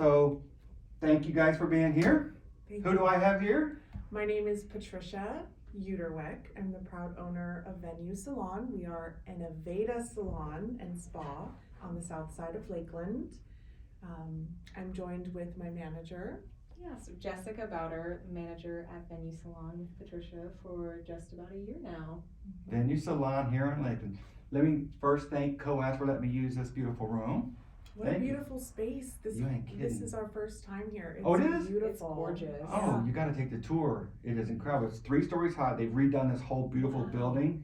So thank you guys for being here. Thank Who you. do I have here? My name is Patricia Uiterwyk. I'm the proud owner of Venue Salon. We are an Aveda salon and spa on the south side of Lakeland. I'm joined with my manager. Yes, Jessica Bouter, manager at Venue Salon with Patricia for just about a year now. Venue Salon here in Lakeland. Let me first thank COAS for letting me use this beautiful room. What Thank a you. beautiful space. You ain't kidding. This is our first time here. It's Oh, it is? beautiful. It's gorgeous. Oh, you gotta take the tour. It is incredible. It's 3 stories high. They've redone this whole beautiful Wow. building.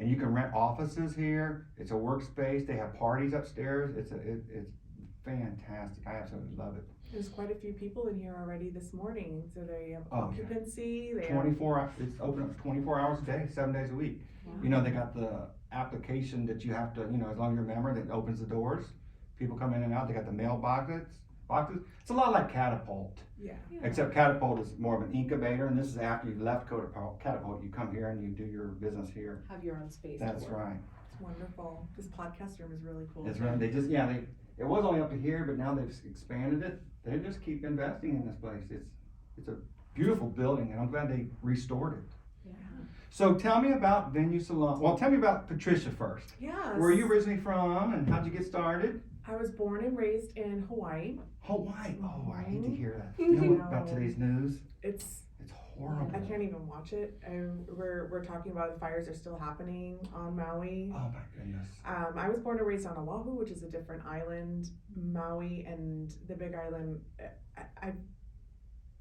And you can rent offices here. It's a workspace. They have parties upstairs. It's fantastic. I absolutely love it. There's quite a few people in here already this morning. So they have Oh, yeah. occupancy. They have 24 hours, it's open up 24 hours a day, 7 days a week. Wow. You know, they got the application that you have to, as long as you're a member, that opens the doors. People come in and out. They got the mailboxes. It's a lot like Catapult, yeah. except Catapult is more of an incubator, and this is after you left Catapult. You come here and you do your business here. Have your own space. That's to work. right. It's wonderful. This podcast room is really cool. It's right. It was only up to here, but now they've expanded it. They just keep investing in this place. It's a beautiful building, and I'm glad they restored it. Yeah. So tell me about Venue Salon. Well, tell me about Patricia first. Yes. Where are you originally from, and how'd you get started? I was born and raised in Hawaii. Hawaii. Oh, I hate to hear that. Mhm. You know what about today's news? It's It's horrible. I can't even watch it. We're talking about the fires are still happening on Maui. Oh my goodness. I was born and raised on Oahu, which is a different island. Maui and the Big Island.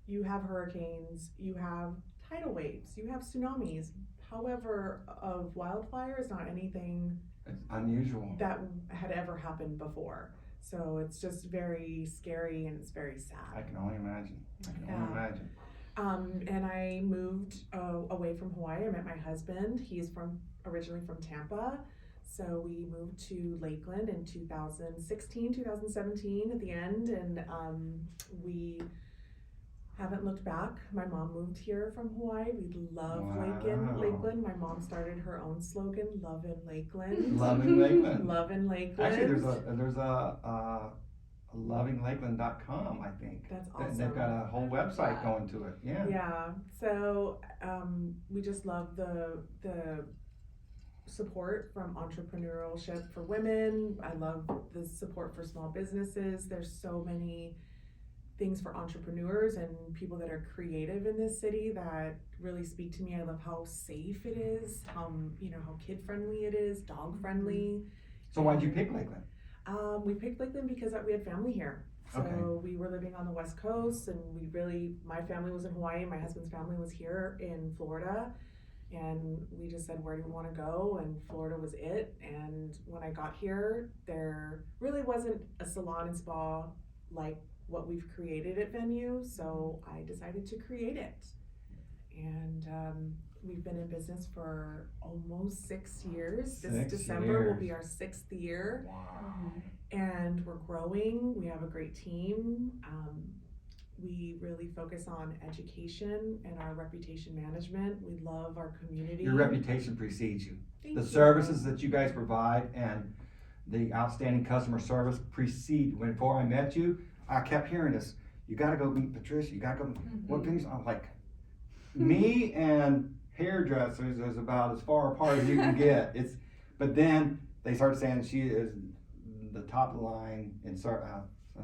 You have hurricanes, you have tidal waves, you have tsunamis. However, of wildfire is not anything It's unusual. that had ever happened before. So it's just very scary and it's very I sad. can only imagine. I can Yeah. only imagine. And I moved away from Hawaii. I met my husband. He's originally from Tampa. So we moved to Lakeland in 2016, 2017 at the end. And we haven't looked back. My mom moved here from Hawaii. We love Wow. Lakeland. My mom started her own slogan, Love in Lakeland. Loving Lakeland. Love in Lakeland. Actually, there's a lovinglakeland.com, I think. That's And awesome. they've got a whole website going to it. Yeah. Yeah. So we just love the support from entrepreneurship for women. I love the support for small businesses. There's so many things for entrepreneurs and people that are creative in this city that really speak to me. I love how safe it is, how kid friendly it is, dog friendly. So why'd you pick Lakeland? We picked Lakeland because we had family here. So Okay. we were living on the West Coast, and my family was in Hawaii, my husband's family was here in Florida, and we just said, where do we want to go? And Florida was it. And when I got here, there really wasn't a salon and spa like what we've created at Venue, so I decided to create it. And we've been in business for almost 6 years. This 6 December will years. be our 6th year. Wow. And we're growing. We have a great team. We really focus on education and our reputation management. We love our community. Your reputation precedes you. Thank The you. services that you guys provide and the outstanding customer service precede. Before I met you, I kept hearing this. You gotta go meet Patricia. You gotta go. What things? I'm like, me and hairdressers is about as far apart as you can get. But then they started saying she is the top of the line and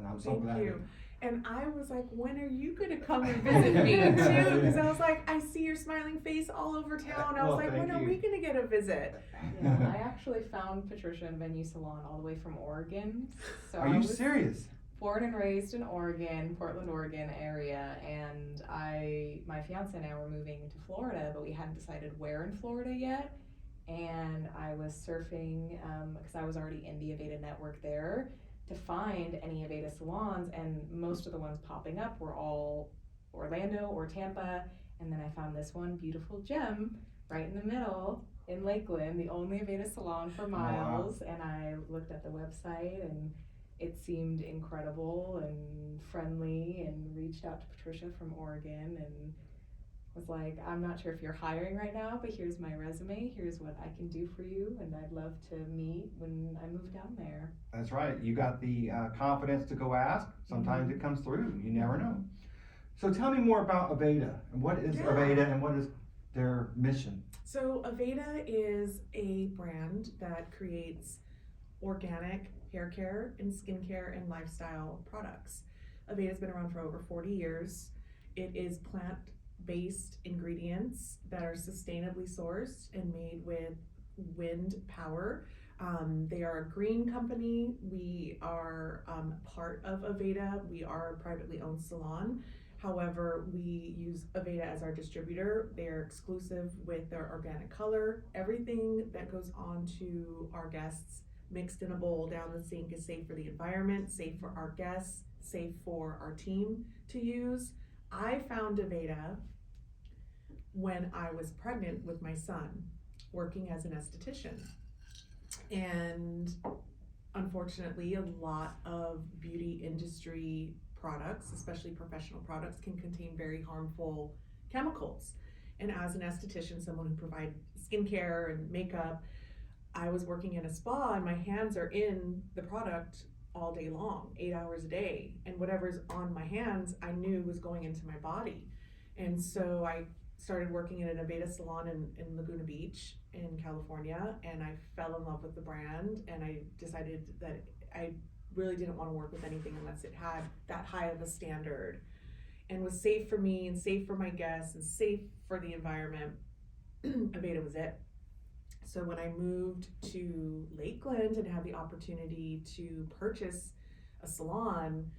I'm so Thank glad. you. And I was like, when are you gonna come and visit me too? Because I was like, I see your smiling face all over town. I was Well, like, when thank are you. we gonna get a visit? Yeah, I actually found Patricia and Venue Salon all the way from Oregon. So Are I you was serious? born and raised in Oregon, Portland, Oregon area, and my fiance and I were moving to Florida, but we hadn't decided where in Florida yet. And I was surfing because I was already in the Aveda network there to find any Aveda salons, and most of the ones popping up were all Orlando or Tampa. And then I found this one beautiful gem right in the middle in Lakeland, the only Aveda salon for miles. And I looked at the website and it seemed incredible and friendly, and reached out to Patricia from Oregon, and was like, I'm not sure if you're hiring right now, but here's my resume, here's what I can do for you, and I'd love to meet when I move down there. That's right. You got the confidence to go ask. Sometimes it comes through. You never know. So tell me more about Aveda. And what is Aveda and what is their mission? So Aveda is a brand that creates organic hair care and skincare and lifestyle products. Aveda's been around for over 40 years. It is plant-based ingredients that are sustainably sourced and made with wind power. They are a green company. We are part of Aveda. We are a privately owned salon. However, we use Aveda as our distributor. They are exclusive with their organic color. Everything that goes on to our guests mixed in a bowl down the sink is safe for the environment, safe for our guests, safe for our team to use. I found Aveda when I was pregnant with my son, working as an esthetician. And unfortunately, a lot of beauty industry products, especially professional products, can contain very harmful chemicals. And as an esthetician, someone who provides skincare and makeup, I was working in a spa and my hands are in the product all day long, 8 hours a day. And whatever's on my hands, I knew was going into my body. And so I started working in an Aveda salon in Laguna Beach in California, and I fell in love with the brand, and I decided that I really didn't want to work with anything unless it had that high of a standard and was safe for me and safe for my guests and safe for the environment. Aveda was it. So when I moved to Lakeland and had the opportunity to purchase a salon,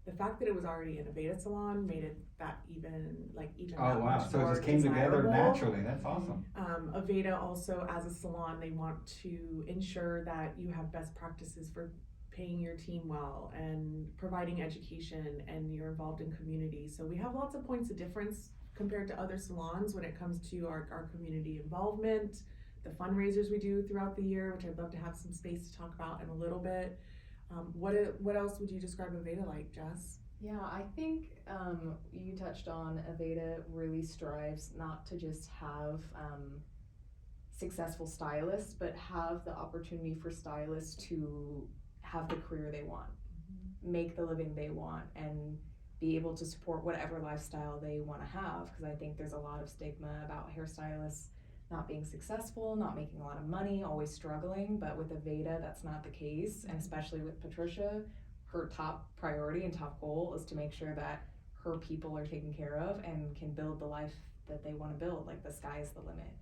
the fact that it was already an Aveda salon made it that even Oh that wow! much So it more just came together desirable. naturally. That's awesome. Aveda also, as a salon, they want to ensure that you have best practices for paying your team well and providing education, and you're involved in community. So we have lots of points of difference compared to other salons when it comes to our community involvement, the fundraisers we do throughout the year, which I'd love to have some space to talk about in a little bit. What else would you describe Aveda like, Jess? Yeah, I think you touched on Aveda really strives not to just have successful stylists, but have the opportunity for stylists to have the career they want, make the living they want, and be able to support whatever lifestyle they want to have. Because I think there's a lot of stigma about hairstylists not being successful, not making a lot of money, always struggling. But with Aveda, that's not the case. And especially with Patricia, her top priority and top goal is to make sure that her people are taken care of and can build the life that they want to build. Like, the sky is the limit.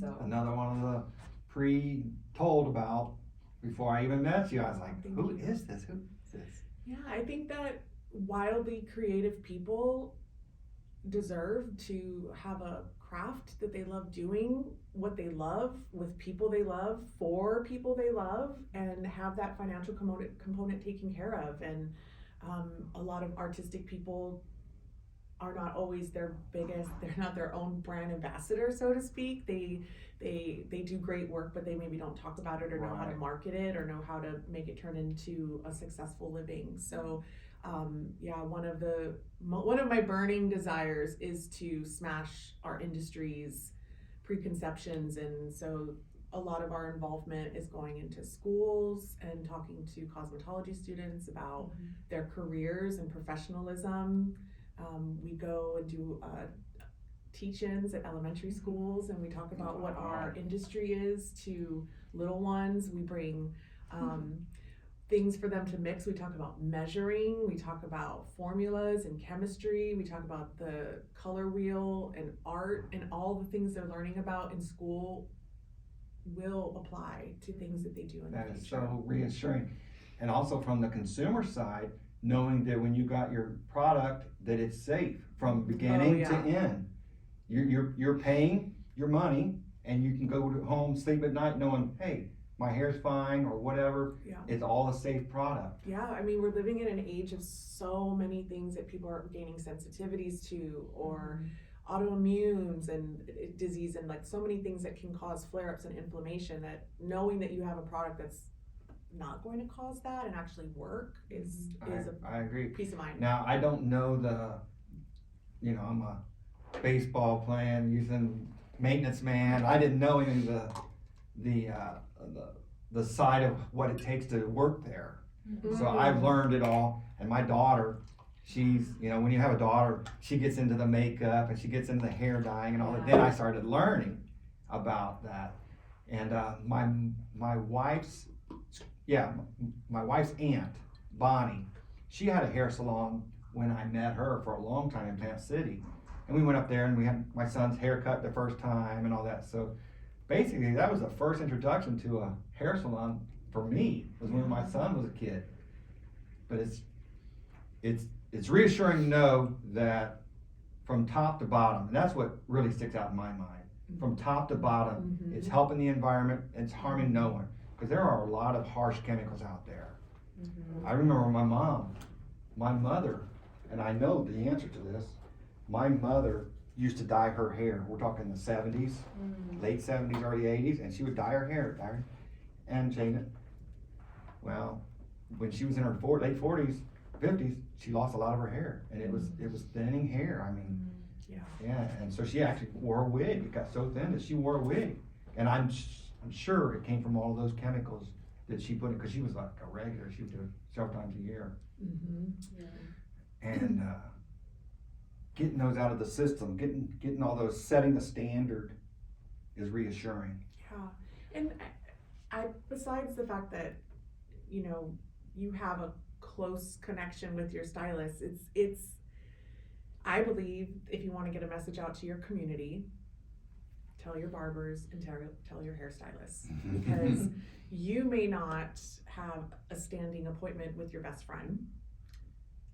So Another one of the pre-told about before I even met you. I was like, Thank who you. is this? Who is this? Yeah, I think that wildly creative people deserve to have a craft that they love doing, what they love, with people they love, for people they love, and have that financial component taken care of. And a lot of artistic people are not always they're not their own brand ambassador, so to speak. They do great work, but they maybe don't talk about it or know how to market it or know how to make it turn into a successful living. So one of my burning desires is to smash our industry's preconceptions, and so a lot of our involvement is going into schools and talking to cosmetology students about their careers and professionalism. We go and do teach-ins at elementary schools, and we talk about what our industry is to little ones. We bring things for them to mix. We talk about measuring, we talk about formulas and chemistry, we talk about the color wheel and art, and all the things they're learning about in school will apply to things that they do in the future. That is so reassuring. And also from the consumer side, knowing that when you got your product, that it's safe from beginning to end. You're paying your money, and you can go home, sleep at night knowing, hey, my hair's fine or whatever. Yeah. It's all a safe product. Yeah, I mean, we're living in an age of so many things that people are gaining sensitivities to, or autoimmunes and disease, and like so many things that can cause flare-ups and inflammation, that knowing that you have a product that's not going to cause that and actually work is I agree. peace of mind. Now, I don't know I'm a baseball playing, using maintenance man. I didn't know any of the side of what it takes to work there. So I've learned it all, and my daughter, she's, when you have a daughter, she gets into the makeup and she gets into the hair dyeing and all that. Then I started learning about that. And my wife's aunt, Bonnie, she had a hair salon when I met her for a long time in Plant City. And we went up there and we had my son's haircut the first time and all that. So basically that was the first introduction to a hair salon for me, was when my son was a kid. But it's reassuring to know that from top to bottom, and that's what really sticks out in my mind. From top to bottom, it's helping the environment, it's harming no one. Because there are a lot of harsh chemicals out there. I remember my mother, and I know the answer to this, my mother used to dye her hair. We're talking the 70s, late 70s, early 80s, and she would dye her hair, and chain it. Well, when she was in her late 40s, 50s, she lost a lot of her hair, and it was thinning hair. I mean, yeah, and so she actually wore a wig. It got so thin that she wore a wig, and I'm sure it came from all of those chemicals that she put in, because she was like a regular. She would do it several times a year, and getting those out of the system, getting all those, setting the standard is reassuring. Yeah, and I besides the fact that you have a close connection with your stylist, it's I believe if you want to get a message out to your community, tell your barbers and tell your hairstylists, because you may not have a standing appointment with your best friend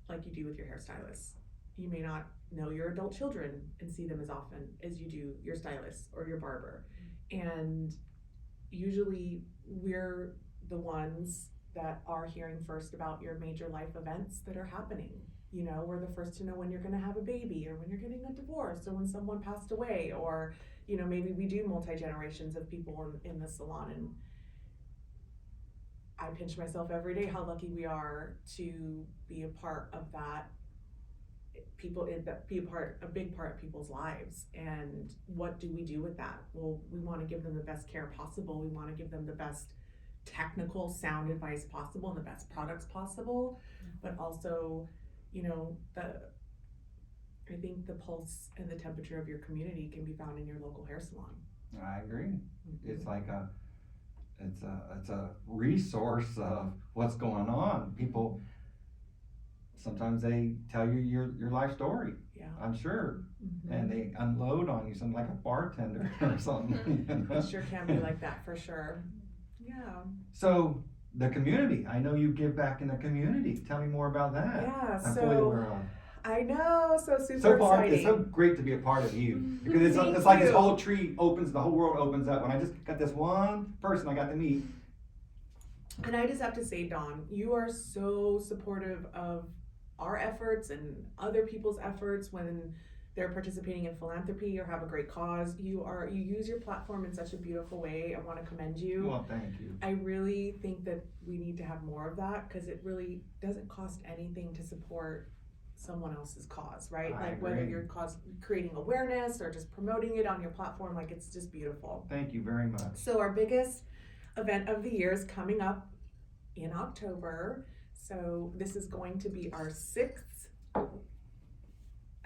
like you do with your hairstylist. You may not know your adult children and see them as often as you do your stylist or your barber. And usually we're the ones that are hearing first about your major life events that are happening. We're the first to know when you're going to have a baby, or when you're getting a divorce, or when someone passed away, or maybe we do multi-generations of people in the salon. And I pinch myself every day how lucky we are to be a part of that. Be a big part of people's lives. And what do we do with that? Well, we want to give them the best care possible. We want to give them the best technical sound advice possible and the best products possible, but also, I think the pulse and the temperature of your community can be found in your local hair salon. I agree. It's like it's a resource of what's going on. People, sometimes they tell you your life story. Yeah, I'm sure, and they unload on you, something like a bartender or something. It sure can be like that for sure. Yeah. So the community, I know you give back in the community. Tell me more about that. Yeah, I'm fully aware of. I know, so super so far, exciting. It's so great to be a part of you, because it's like this whole tree opens, the whole world opens up when I just got this one person I got to meet. And I just have to say, Dawn, you are so supportive of our efforts and other people's efforts when they're participating in philanthropy or have a great cause. You use your platform in such a beautiful way. I want to commend you. Well, thank you. I really think that we need to have more of that, because it really doesn't cost anything to support someone else's cause, right? I like agree. Whether you're creating awareness or just promoting it on your platform, like it's just beautiful. Thank you very much. So our biggest event of the year is coming up in October. So this is going to be our 6th.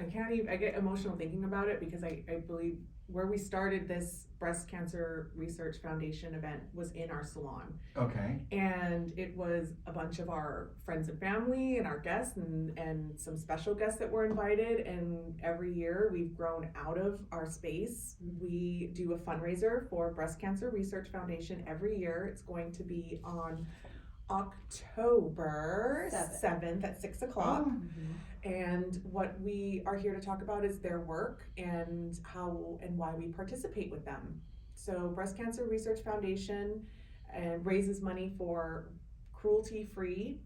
I get emotional thinking about it, because I believe where we started this Breast Cancer Research Foundation event was in our salon. Okay. And it was a bunch of our friends and family and our guests and some special guests that were invited. And every year we've grown out of our space. We do a fundraiser for Breast Cancer Research Foundation every year. It's going to be on October 7th at 6 o'clock. And what we are here to talk about is their work and how and why we participate with them. So Breast Cancer Research Foundation raises money for cruelty-free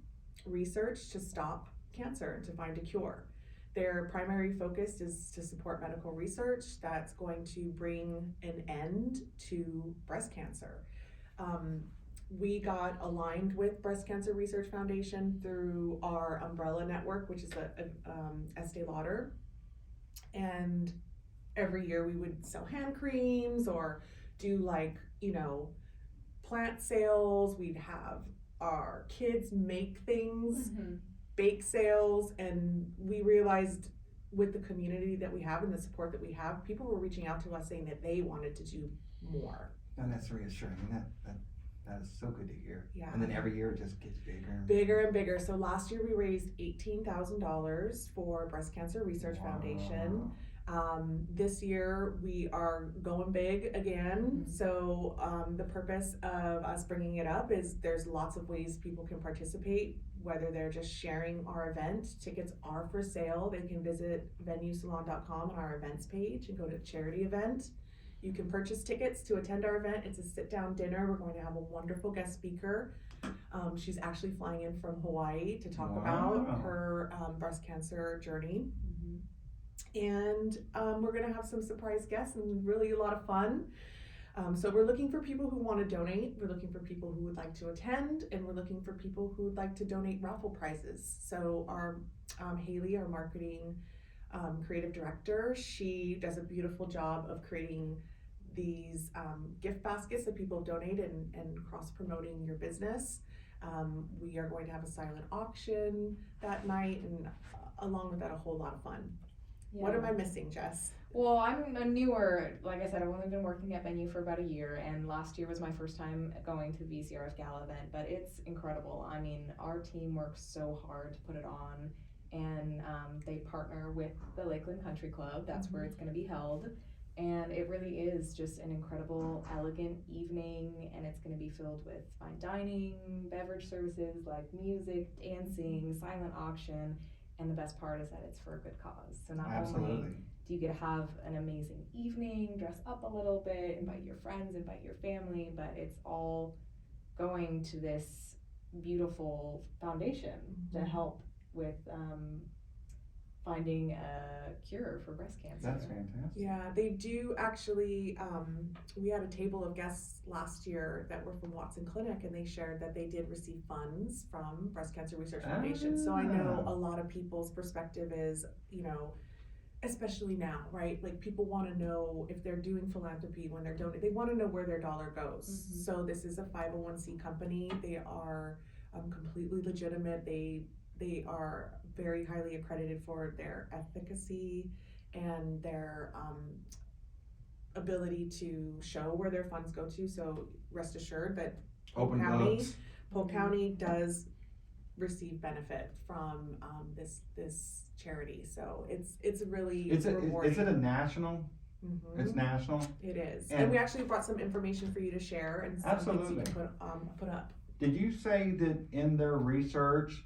research to stop cancer and to find a cure. Their primary focus is to support medical research that's going to bring an end to breast cancer. We got aligned with Breast Cancer Research Foundation through our umbrella network, which is Estee Lauder. And every year we would sell hand creams or do like, plant sales. We'd have our kids make things, bake sales, and we realized with the community that we have and the support that we have, people were reaching out to us saying that they wanted to do more. And that's reassuring. That is so good to hear. Yeah. And then every year it just gets bigger and Bigger and bigger. So last year we raised $18,000 for Breast Cancer Research Foundation. This year we are going big again. So the purpose of us bringing it up is there's lots of ways people can participate, whether they're just sharing our event. Tickets are for sale. They can visit venuesalon.com on our events page and go to charity event. You can purchase tickets to attend our event. It's a sit-down dinner. We're going to have a wonderful guest speaker. She's actually flying in from Hawaii to talk about her breast cancer journey. And we're gonna have some surprise guests and really a lot of fun. So we're looking for people who want to donate. We're looking for people who would like to attend, and we're looking for people who would like to donate raffle prizes. So our Haley, our marketing creative director, she does a beautiful job of creating these gift baskets that people donate and cross-promoting your business. We are going to have a silent auction that night, and along with that, a whole lot of fun. Yeah. What am I missing, Jess? Well, I'm a newer, like I said, I've only been working at Venue for about a year, and last year was my first time going to the VCRF Gala event, but it's incredible. I mean, our team works so hard to put it on, and they partner with the Lakeland Country Club. That's where it's going to be held, and it really is just an incredible, elegant evening, and it's going to be filled with fine dining, beverage services like music, dancing, silent auction. And the best part is that it's for a good cause. So not only do you get to have an amazing evening, dress up a little bit, invite your friends, invite your family, but it's all going to this beautiful foundation to help with finding a cure for breast cancer. That's fantastic. Yeah, they do actually, we had a table of guests last year that were from Watson Clinic, and they shared that they did receive funds from Breast Cancer Research Foundation. So I know a lot of people's perspective is, especially now, right? Like people want to know if they're doing philanthropy when they're donating, they want to know where their dollar goes. So this is a 501c company. They are completely legitimate. They are very highly accredited for their efficacy and their ability to show where their funds go to. So rest assured that Polk County does receive benefit from this charity. So it's really rewarding. Is it a national? It's national? It is. And we actually brought some information for you to share and some things you can put up. Did you say that in their research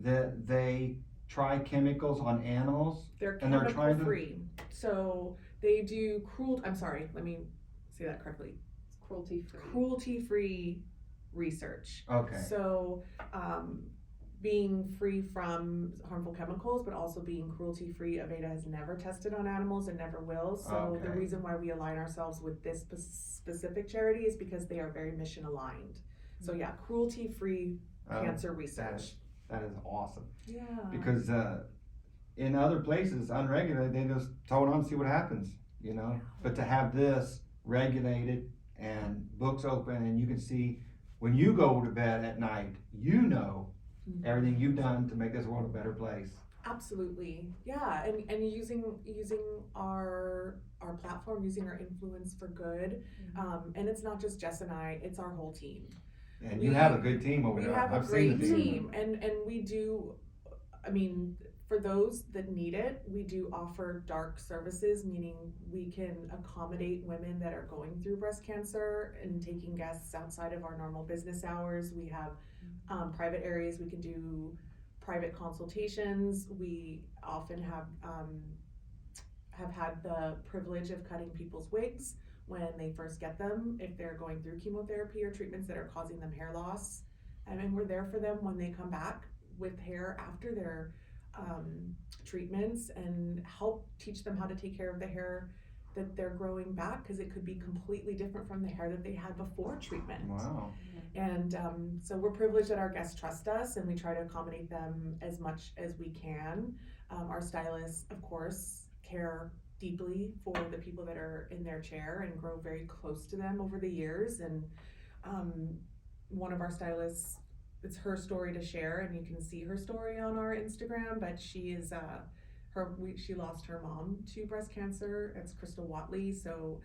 that they try chemicals on animals? They're chemical free. So they do I'm sorry, let me say that correctly. It's cruelty free research. Okay. So being free from harmful chemicals, but also being cruelty free. Aveda has never tested on animals and never will. So the reason why we align ourselves with this specific charity is because they are very mission aligned. So yeah, cruelty free cancer research. That is awesome. Yeah. Because in other places, unregulated, they just throw it on and see what happens, But to have this regulated and books open, and you can see when you go to bed at night, everything you've done to make this world a better place. Absolutely. Yeah. And using our platform, using our influence for good. And it's not just Jess and I, it's our whole team. And you have a good team over there. We have a great team. And we do, for those that need it, we do offer dark services, meaning we can accommodate women that are going through breast cancer and taking guests outside of our normal business hours. We have private areas. We can do private consultations. We often have had the privilege of cutting people's wigs when they first get them, if they're going through chemotherapy or treatments that are causing them hair loss. And we're there for them when they come back with hair after their treatments, and help teach them how to take care of the hair that they're growing back, because it could be completely different from the hair that they had before treatment. Wow. And so we're privileged that our guests trust us, and we try to accommodate them as much as we can. Our stylists, of course, care deeply for the people that are in their chair and grow very close to them over the years. And one of our stylists, it's her story to share, and you can see her story on our Instagram, but she is she lost her mom to breast cancer. It's Crystal Watley. So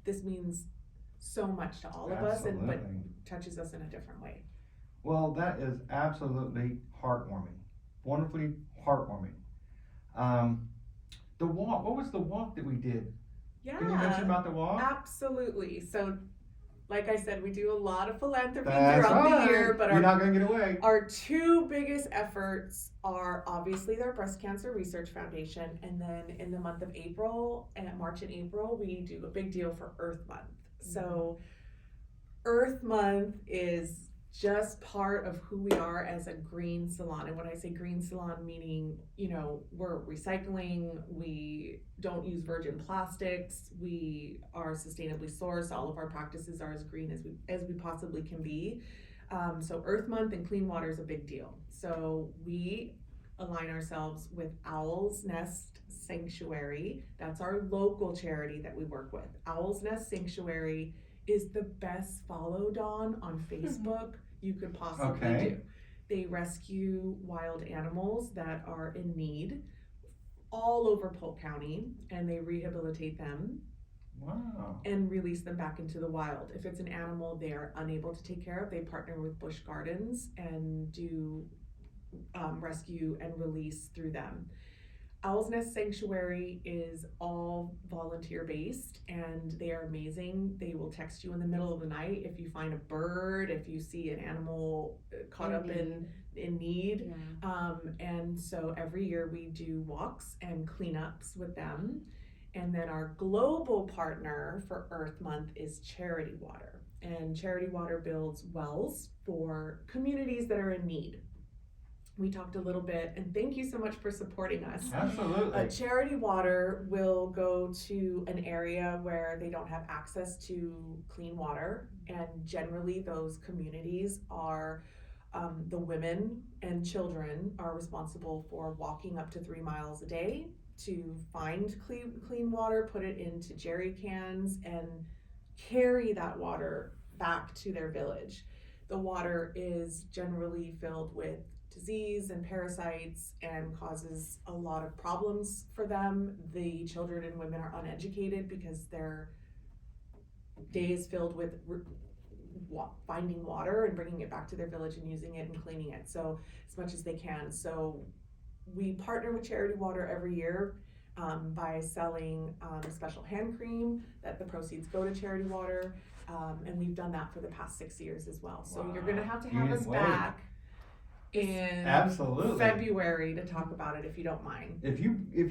this means so much to all of us, but touches us in a different way. Well, that is absolutely heartwarming, wonderfully heartwarming. The walk, what was the walk that we did? Yeah. Can you mention about the walk? Absolutely. So, like I said, we do a lot of philanthropy That's throughout right. the year, but you're not going to get away. Our two biggest efforts are obviously their Breast Cancer Research Foundation, and then in the month of April, and March and April, we do a big deal for Earth Month. Mm-hmm. So, Earth Month is just part of who we are as a green salon. And when I say green salon, meaning, we're recycling, we don't use virgin plastics, we are sustainably sourced, all of our practices are as green as we possibly can be. So Earth Month and clean water is a big deal. So we align ourselves with Owl's Nest Sanctuary. That's our local charity that we work with. Owl's Nest Sanctuary is the best follow, Dawn, on Facebook you could possibly do. They rescue wild animals that are in need all over Polk County, and they rehabilitate them. Wow. And release them back into the wild. If it's an animal they are unable to take care of, they partner with Busch Gardens and do rescue and release through them. Owl's Nest Sanctuary is all volunteer based, and they are amazing. They will text you in the middle of the night if you find a bird, if you see an animal caught up in need. Yeah. And so every year we do walks and cleanups with them. And then our global partner for Earth Month is Charity Water. And Charity Water builds wells for communities that are in need. We talked a little bit, and thank you so much for supporting us. Absolutely. Charity Water will go to an area where they don't have access to clean water, and generally those communities are, the women and children are responsible for walking up to 3 miles a day to find clean water, put it into jerry cans, and carry that water back to their village. The water is generally filled with disease and parasites and causes a lot of problems for them. The children and women are uneducated because their day is filled with finding water and bringing it back to their village and using it and cleaning it so as much as they can. So we partner with Charity Water every year by selling special hand cream that the proceeds go to Charity Water, and we've done that for the past 6 years as well. So You're going to have us back in February to talk about it if you don't mind. If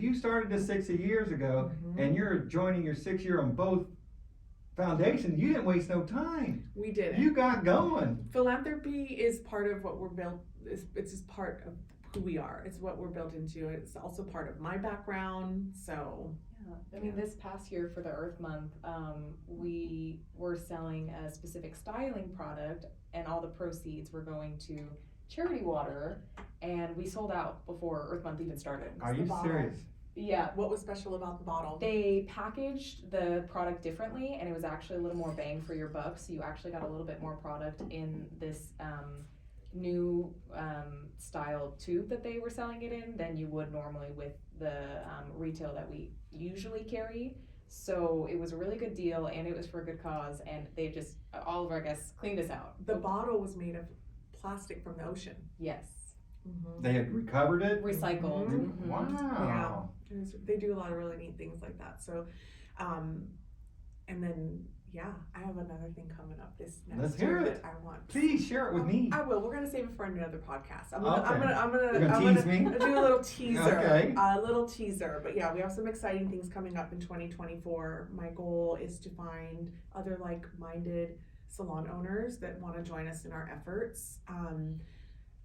you started this 60 years ago, mm-hmm. and you're joining your 6th year on both foundations, you didn't waste no time. We didn't. You got going. Philanthropy is part of what we're built. It's just part of who we are. It's what we're built into. It's also part of my background. So I mean, this past year for the Earth Month, we were selling a specific styling product, and all the proceeds were going to Charity Water, and we sold out before Earth Month even started. Are you serious? Yeah. What was special about the bottle? They packaged the product differently, and it was actually a little more bang for your buck, so you actually got a little bit more product in this new style tube that they were selling it in than you would normally with the retail that we usually carry. So it was a really good deal, and it was for a good cause, and they just, all of our guests cleaned us out. The bottle was made of plastic from the ocean. Yes. Mm-hmm. They had recovered it? Recycled. Mm-hmm. Wow. Yeah. They do a lot of really neat things like that. So, and then, I have another thing coming up this next Let's hear year it. that I want. Please share it with me. I will. We're gonna save it for another podcast. I'm gonna do a little teaser. Okay. A little teaser. But we have some exciting things coming up in 2024. My goal is to find other like-minded salon owners that want to join us in our efforts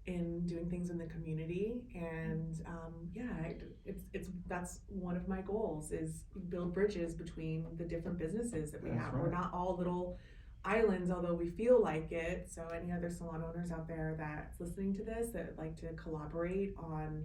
in doing things in the community, and that's one of my goals, is build bridges between the different businesses that we have. Right. We're not all little islands, although we feel like it. So any other salon owners out there that's listening to this that like to collaborate on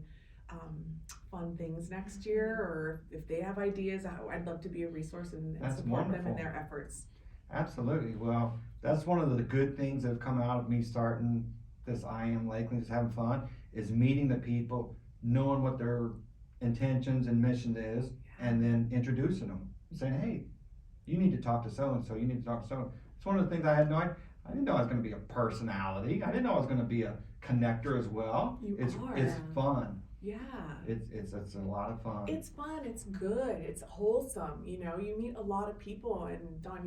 fun things next year, or if they have ideas, I'd love to be a resource and That's support them in wonderful. their efforts. Absolutely. Well, that's one of the good things that have come out of me starting this I Am Lakeland, is having fun, is meeting the people, knowing what their intentions and mission is, and then introducing them, saying, hey, you need to talk to so-and-so, you need to talk to so-and-so. It's one of the things I had no idea. I didn't know I was gonna be a personality. I didn't know I was gonna be a connector as well. It's fun. Yeah. It's a lot of fun. It's fun, it's good, it's wholesome, you know, you meet a lot of people, and Don,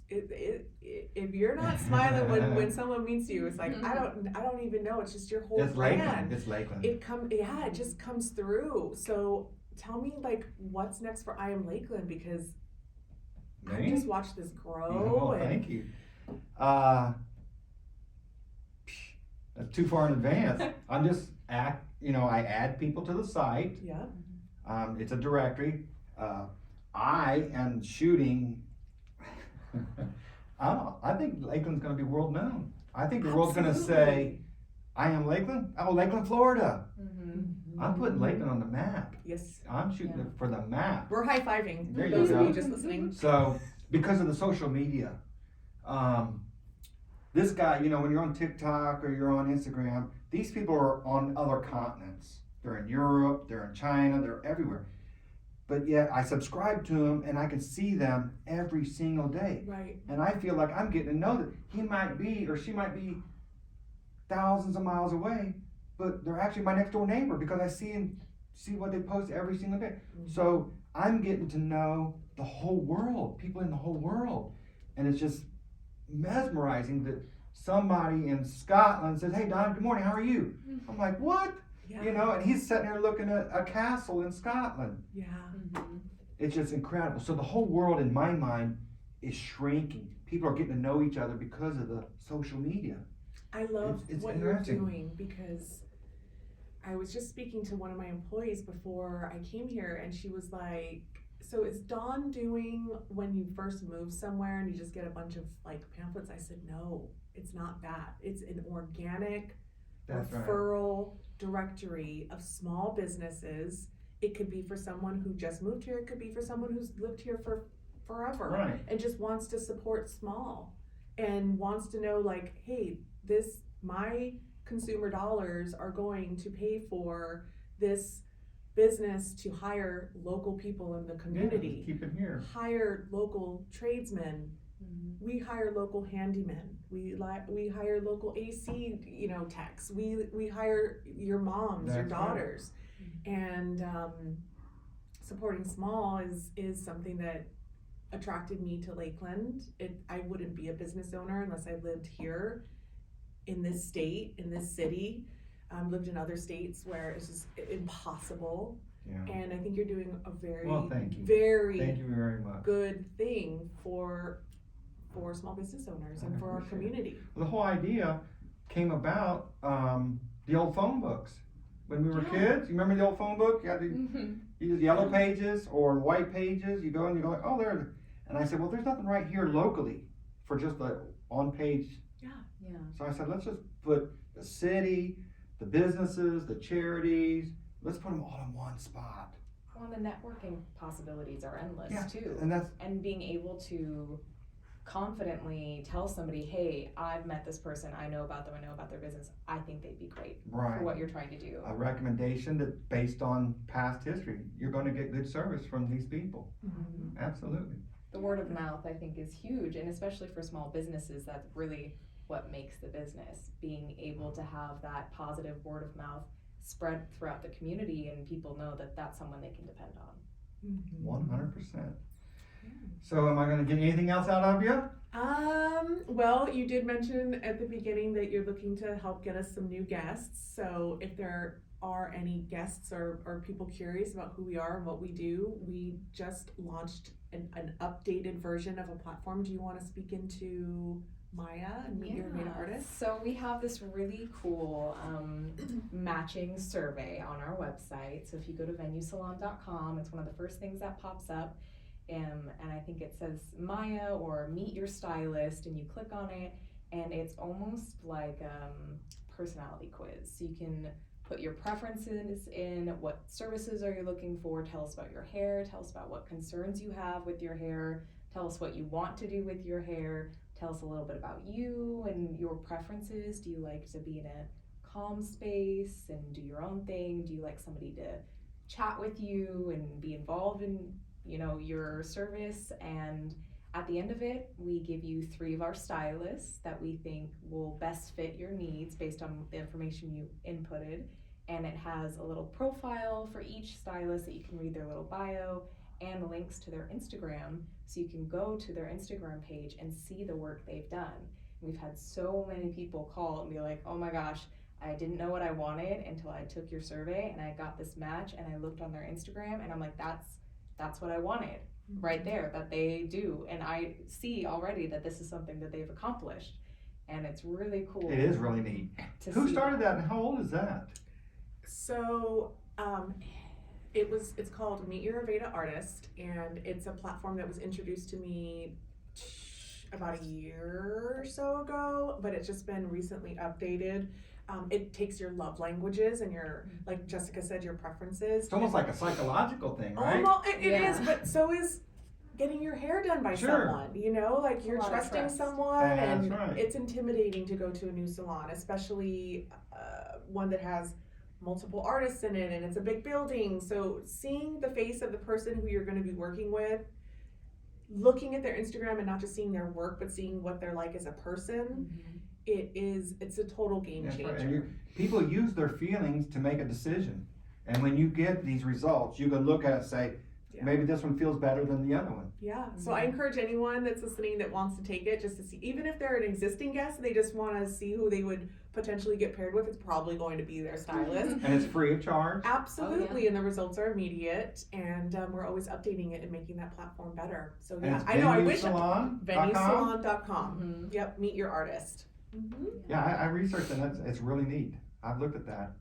if you're not smiling when someone meets you, it's like, I don't even know, it's just your whole brand. It's Lakeland. It just comes through. So tell me, like, what's next for I Am Lakeland, because I just watched this grow. Thank you. That's too far in advance. I'm just I add people to the site. Yeah. It's a directory. I am shooting. I think Lakeland's going to be world known. I think the world's going to say, I am Lakeland. Oh, Lakeland, Florida. Mm-hmm. I'm putting Lakeland on the map. Yes. I'm shooting it for the map. We're high-fiving, There for you those go. of you just listening. So, because of the social media, this guy, when you're on TikTok or you're on Instagram, these people are on other continents. They're in Europe, they're in China, they're everywhere. But yet I subscribe to them and I can see them every single day. Right. And I feel like I'm getting to know that he might be or she might be thousands of miles away, but they're actually my next door neighbor because I see what they post every single day. Mm-hmm. So I'm getting to know the whole world, people in the whole world. And it's just mesmerizing that somebody in Scotland says, hey Don, good morning, how are you? I'm like, what? Yeah. And he's sitting there looking at a castle in Scotland. Yeah. Mm-hmm. It's just incredible. So the whole world in my mind is shrinking. People are getting to know each other because of the social media. I love it's what interesting. you're doing, because I was just speaking to one of my employees before I came here, and she was like, so is Dawn doing when you first move somewhere and you just get a bunch of like pamphlets? I said, no, it's not that. It's an organic referral directory of small businesses. It could be for someone who just moved here. It could be for someone who's lived here for forever and just wants to support small and wants to know, like, hey, my consumer dollars are going to pay for this business to hire local people in the community. Yeah, keep it here. Hire local tradesmen. Mm-hmm. We hire local handymen. We hire local AC, techs. We hire your moms, your daughters, and supporting small is something that attracted me to Lakeland. I wouldn't be a business owner unless I lived here, in this state, in this city. Lived in other states where it's just impossible. Yeah. And I think you're doing a very, thank you. Thank you very much. Good thing for small business owners and for our community. Well, the whole idea came about the old phone books. When we were kids, you remember the old phone book? You had either yellow pages or white pages. You go and you go like, oh, there. And I said, well, there's nothing right here locally for just the on page. Yeah. So I said, let's just put the city, the businesses, the charities, let's put them all in one spot. Well, the networking possibilities are endless too. And being able to confidently tell somebody, hey, I've met this person, I know about them, I know about their business, I think they'd be great for what you're trying to do. A recommendation that based on past history, you're going to get good service from these people. Mm-hmm. Absolutely. The word of mouth, I think, is huge, and especially for small businesses, that's really what makes the business. Being able to have that positive word of mouth spread throughout the community, and people know that that's someone they can depend on. 100%. So am I going to get anything else out of you? Well, you did mention at the beginning that you're looking to help get us some new guests. So if there are any guests or people curious about who we are and what we do, we just launched an updated version of a platform. Do you want to speak into Maya and Meet Your Aveda Artist? So we have this really cool matching survey on our website. So if you go to venuesalon.com, it's one of the first things that pops up. And I think it says Maya or Meet Your Stylist, and you click on it, and it's almost like a personality quiz. So you can put your preferences in, what services are you looking for, tell us about your hair, tell us about what concerns you have with your hair, tell us what you want to do with your hair, tell us a little bit about you and your preferences. Do you like to be in a calm space and do your own thing? Do you like somebody to chat with you and be involved in, you know, your service? And at the end of it, we give you 3 of our stylists that we think will best fit your needs based on the information you inputted. And it has a little profile for each stylist that you can read their little bio and links to their Instagram, so you can go to their Instagram page and see the work they've done. We've had so many people call and be like, oh my gosh, I didn't know what I wanted until I took your survey and I got this match and I looked on their Instagram and I'm like, that's what I wanted right there, that they do. And I see already that this is something that they've accomplished, and it's really cool. It is really neat. Who started that and how old is that? So, it's called Meet Your Aveda Artist, and it's a platform that was introduced to me about a year or so ago, but it's just been recently updated. It takes your love languages and your, like Jessica said, your preferences. It's almost like a psychological thing, right? It is, but so is getting your hair done by someone, you know, like you're trusting someone, and it's intimidating to go to a new salon, especially one that has multiple artists in it and it's a big building. So seeing the face of the person who you're going to be working with, looking at their Instagram and not just seeing their work but seeing what they're like as a person, it's a total game changer. And people use their feelings to make a decision, and when you get these results you can look at it and say, maybe this one feels better than the other one. So I encourage anyone that's listening that wants to take it, just to see, even if they're an existing guest and they just want to see who they would potentially get paired with, it's probably going to be their stylist. And it's free of charge. Absolutely. And the results are immediate, and we're always updating it and making that platform better. So and I know, I wish VenueSalon.com. Yep, meet your artist. I researched it, and it's really neat. I've looked at that.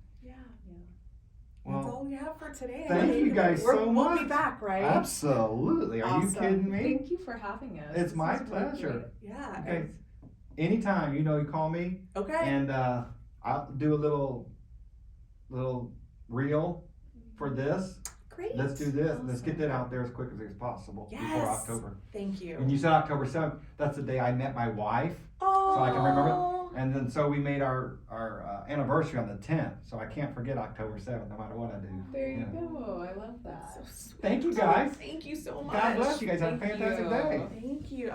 That's all we have for today. Thank you guys so much. We'll be back, right? Absolutely. Are you kidding me? Thank you for having us. It's my pleasure. Okay. Anytime, you call me. Okay. And I'll do a little reel for this. Great. Let's do this. Awesome. Let's get that out there as quick as possible before October. Thank you. And you said October 7th. That's the day I met my wife. Oh. So I can remember it. And then so we made our anniversary on the 10th. So I can't forget October 7th no matter what I do. There you go. I love that. So thank you guys. Thank you so much. God bless you guys. Have a fantastic day. Thank you.